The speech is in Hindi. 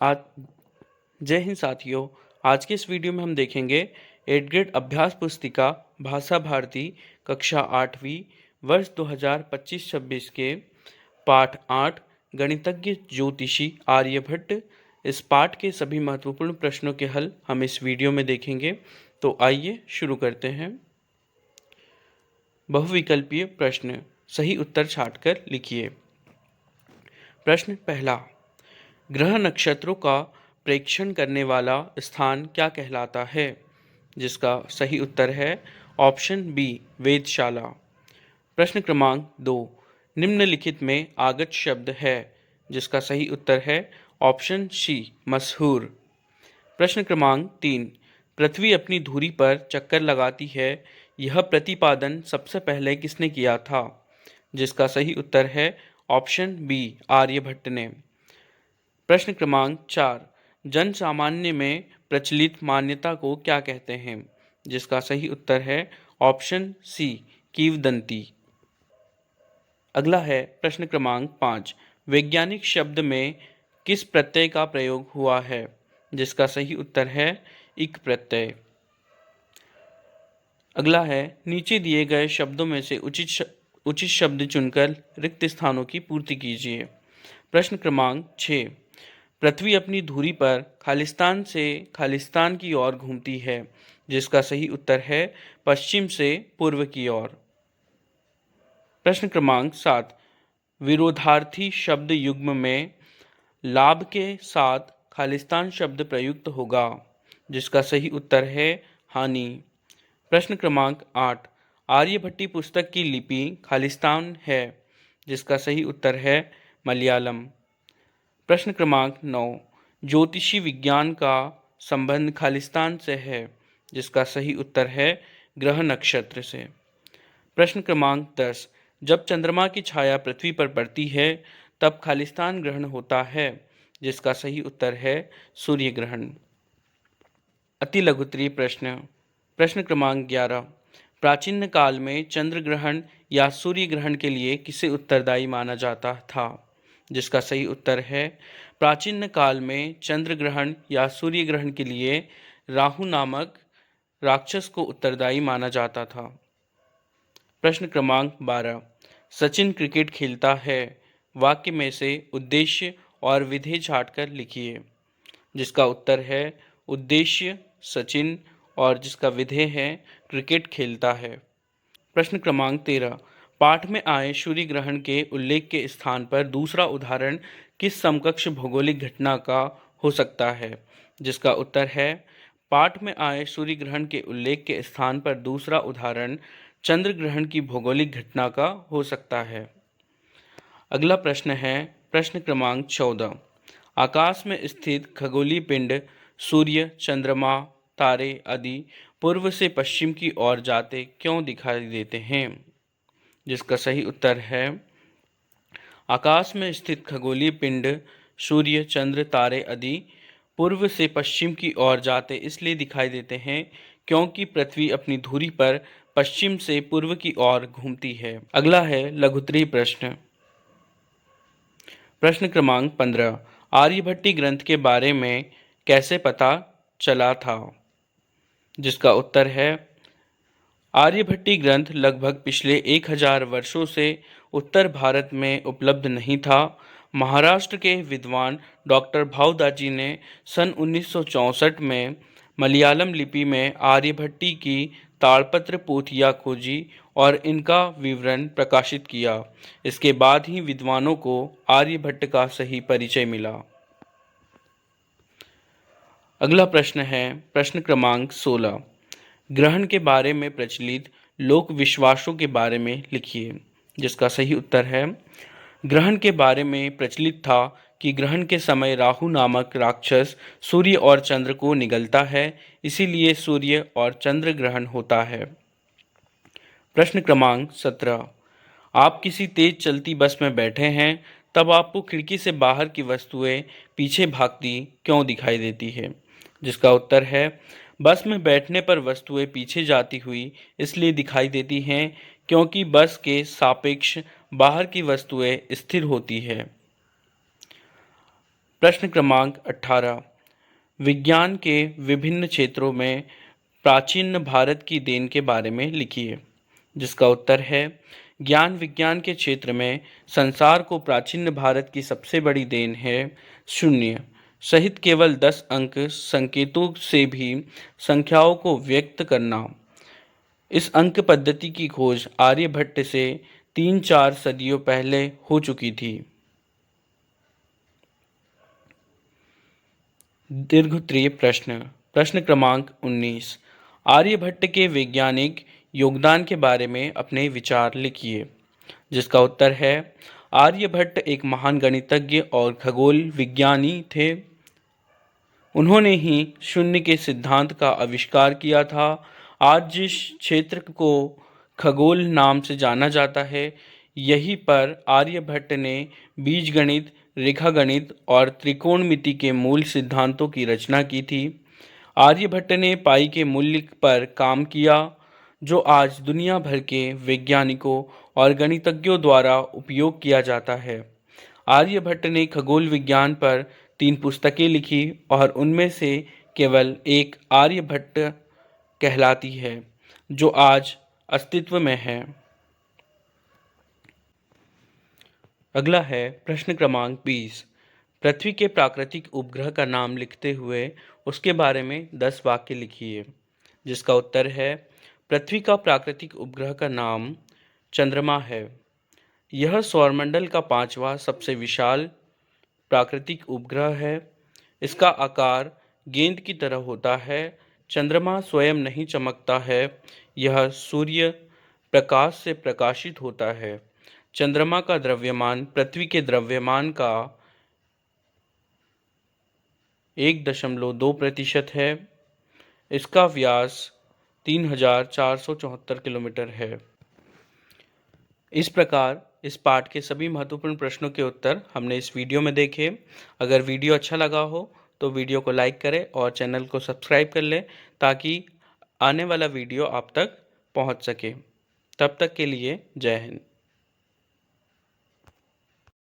आज जय हिंद साथियों। आज के इस वीडियो में हम देखेंगे 8th ग्रेड अभ्यास पुस्तिका भाषा भारती कक्षा 8वीं वर्ष 2025-26 के पाठ 8 गणितज्ञ ज्योतिषी आर्यभट्ट। इस पाठ के सभी महत्वपूर्ण प्रश्नों के हल हम इस वीडियो में देखेंगे। तो आइए शुरू करते हैं। बहुविकल्पीय प्रश्न, सही उत्तर छांटकर लिखिए। प्रश्न पहला, ग्रह नक्षत्रों का प्रेक्षण करने वाला स्थान क्या कहलाता है? जिसका सही उत्तर है ऑप्शन बी, वेधशाला। प्रश्न क्रमांक 2, निम्नलिखित में आगत शब्द है। जिसका सही उत्तर है ऑप्शन सी, मशहूर। प्रश्न क्रमांक 3, पृथ्वी अपनी धुरी पर चक्कर लगाती है, यह प्रतिपादन सबसे पहले किसने किया था? जिसका सही उत्तर है ऑप्शन बी, आर्यभट्ट ने। प्रश्न क्रमांक 4, जन सामान्य में प्रचलित मान्यता को क्या कहते हैं? जिसका सही उत्तर है ऑप्शन सी, किंवदंती। अगला है प्रश्न क्रमांक 5, वैज्ञानिक शब्द में किस प्रत्यय का प्रयोग हुआ है? जिसका सही उत्तर है इक प्रत्यय। अगला है, नीचे दिए गए शब्दों में से उचित शब्द चुनकर रिक्त स्थानों की पूर्ति कीजिए। प्रश्न क्रमांक 6, पृथ्वी अपनी धुरी पर खालिस्तान से खालिस्तान की ओर घूमती है। जिसका सही उत्तर है पश्चिम से पूर्व की ओर। प्रश्न क्रमांक 7, विरोधार्थी शब्द युग्म में लाभ के साथ खालिस्तान शब्द प्रयुक्त होगा। जिसका सही उत्तर है हानि। प्रश्न क्रमांक 8, आर्यभट्टी पुस्तक की लिपि खालिस्तान है। जिसका सही उत्तर है मलयालम। प्रश्न क्रमांक 9, ज्योतिषी विज्ञान का संबंध खालिस्तान से है। जिसका सही उत्तर है ग्रह नक्षत्र से। प्रश्न क्रमांक 10, जब चंद्रमा की छाया पृथ्वी पर पड़ती है तब खालिस्तान ग्रहण होता है। जिसका सही उत्तर है सूर्य ग्रहण। अति लघुत्तरीय प्रश्न, प्रश्न क्रमांक 11, प्राचीन काल में चंद्र ग्रहण या सूर्य ग्रहण के लिए किसे उत्तरदायी माना जाता था? जिसका सही उत्तर है प्राचीन काल में चंद्र ग्रहण या सूर्य ग्रहण के लिए राहु नामक राक्षस को उत्तरदायी माना जाता था। प्रश्न क्रमांक 12, सचिन क्रिकेट खेलता है, वाक्य में से उद्देश्य और विधेय छांटकर लिखिए। जिसका उत्तर है उद्देश्य सचिन और जिसका विधेय है क्रिकेट खेलता है। प्रश्न क्रमांक 13, पाठ में आए सूर्य ग्रहण के उल्लेख के स्थान पर दूसरा उदाहरण किस समकक्ष भौगोलिक घटना का हो सकता है? जिसका उत्तर है पाठ में आए सूर्य ग्रहण के उल्लेख के स्थान पर दूसरा उदाहरण चंद्र ग्रहण की भौगोलिक घटना का हो सकता है। अगला प्रश्न है प्रश्न क्रमांक 14, आकाश में स्थित खगोलीय पिंड सूर्य, चंद्रमा, तारे आदि पूर्व से पश्चिम की ओर जाते क्यों दिखाई देते हैं? जिसका सही उत्तर है आकाश में स्थित खगोलीय पिंड सूर्य, चंद्र, तारे आदि पूर्व से पश्चिम की ओर जाते इसलिए दिखाई देते हैं क्योंकि पृथ्वी अपनी धुरी पर पश्चिम से पूर्व की ओर घूमती है। अगला है लघुत्तरीय प्रश्न, प्रश्न क्रमांक 15, आर्यभट्टी ग्रंथ के बारे में कैसे पता चला था? जिसका उत्तर है आर्यभट्टी ग्रंथ लगभग पिछले 1000 वर्षों से उत्तर भारत में उपलब्ध नहीं था। महाराष्ट्र के विद्वान डॉक्टर भावदाजी ने सन 1964 में मलयालम लिपि में आर्यभट्टी की ताड़पत्र पोथियाँ खोजी और इनका विवरण प्रकाशित किया। इसके बाद ही विद्वानों को आर्यभट्ट का सही परिचय मिला। अगला प्रश्न है प्रश्न क्रमांक 16, ग्रहण के बारे में प्रचलित लोक विश्वासों के बारे में लिखिए। जिसका सही उत्तर है ग्रहण के बारे में प्रचलित था कि ग्रहण के समय राहु नामक राक्षस सूर्य और चंद्र को निगलता है, इसीलिए सूर्य और चंद्र ग्रहण होता है। प्रश्न क्रमांक 17, आप किसी तेज चलती बस में बैठे हैं, तब आपको खिड़की से बाहर की वस्तुएं पीछे भागती क्यों दिखाई देती है? जिसका उत्तर है बस में बैठने पर वस्तुएं पीछे जाती हुई इसलिए दिखाई देती हैं क्योंकि बस के सापेक्ष बाहर की वस्तुएं स्थिर होती है। प्रश्न क्रमांक 18 विज्ञान के विभिन्न क्षेत्रों में प्राचीन भारत की देन के बारे में लिखिए। जिसका उत्तर है ज्ञान विज्ञान के क्षेत्र में संसार को प्राचीन भारत की सबसे बड़ी देन है शून्य सहित केवल 10 अंक संकेतों से भी संख्याओं को व्यक्त करना। इस अंक पद्धति की खोज आर्यभट्ट से 3-4 सदियों पहले हो चुकी थी। दीर्घोत्तरीय प्रश्न क्रमांक 19 आर्यभट्ट के वैज्ञानिक योगदान के बारे में अपने विचार लिखिए। जिसका उत्तर है आर्यभट्ट एक महान गणितज्ञ और खगोल विज्ञानी थे। उन्होंने ही शून्य के सिद्धांत का आविष्कार किया था। आज जिस क्षेत्र को खगोल नाम से जाना जाता है, यहीं पर आर्यभट्ट ने बीजगणित, रेखागणित और त्रिकोणमिति के मूल सिद्धांतों की रचना की थी। आर्यभट्ट ने पाई के मूल्य पर काम किया, जो आज दुनिया भर के वैज्ञानिकों और गणितज्ञों द्वारा उपयोग किया जाता है। आर्यभट्ट ने खगोल विज्ञान पर 3 पुस्तकें लिखी और उनमें से केवल एक आर्यभट्ट कहलाती है, जो आज अस्तित्व में है। अगला है प्रश्न क्रमांक 20 पृथ्वी के प्राकृतिक उपग्रह का नाम लिखते हुए उसके बारे में 10 वाक्य लिखिए। जिसका उत्तर है पृथ्वी का प्राकृतिक उपग्रह का नाम चंद्रमा है। यह सौरमंडल का 5वां सबसे विशाल प्राकृतिक उपग्रह है। इसका आकार गेंद की तरह होता है। चंद्रमा स्वयं नहीं चमकता है, यह सूर्य प्रकाश से प्रकाशित होता है। चंद्रमा का द्रव्यमान पृथ्वी के द्रव्यमान का 1.2% है। इसका व्यास 3474 किलोमीटर है। इस प्रकार इस पाठ के सभी महत्वपूर्ण प्रश्नों के उत्तर हमने इस वीडियो में देखे। अगर वीडियो अच्छा लगा हो तो वीडियो को लाइक करें और चैनल को सब्सक्राइब कर लें, ताकि आने वाला वीडियो आप तक पहुंच सके। तब तक के लिए जय हिंद।